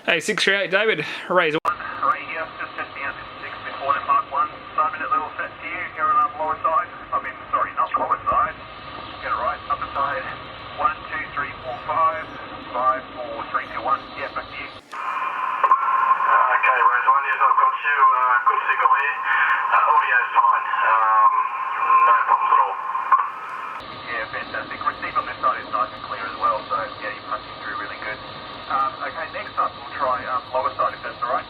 Hey, 638 David, raise Ray here, just testing out this CB40 Mark 1. 5 minute level set to you. You're on lower side. I mean, sorry, not lower side. Get it right. Upper side. 1, 2, 3, 4, 5. 5, 4, 3, 2, 1. Yeah, back to you. Okay, Rose 1, yes, I've got you. Good signal here. Audio's fine. No problems at all. Yeah, fantastic. Receive on this side is nice and clear as well, so yeah, you're punching through really good. Okay, next up we'll try lower side if that's alright.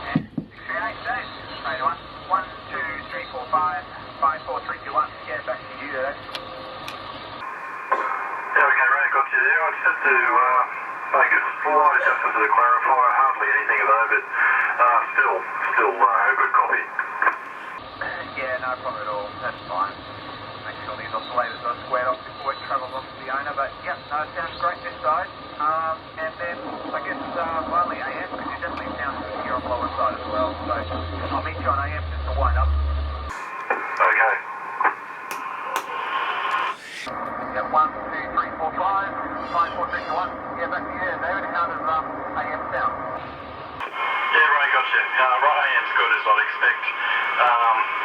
And 638, Dave. Straight on. 1, 2, 3, 4, 5. 5, 4, 3, 2, 1. Yeah, back to you there. Yeah, okay, Ray, got you there. I just had to make a slight adjustment to the clarifier. Hardly anything though, but still a good copy. Yeah, no problem at all. That's fine. Make sure these oscillators are squared off before it travels off to the owner. But yeah, no, it sounds great this side. And then I guess finally AM, because you definitely sound good here on the lower side as well. So I'll meet you on AM just to wind up. Okay. Yeah, 1, 2, 3, 4, 5. 5, 4, 3, 2, 1. Yeah, back to you there, David. How does AM sound? Yeah, Ray, got you. Right, AM's good as I'd expect.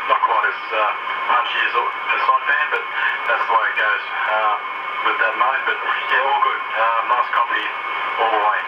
Not quite as punchy as a side fan, but that's the way it goes with that mode. But yeah, all good. Nice copy all the way.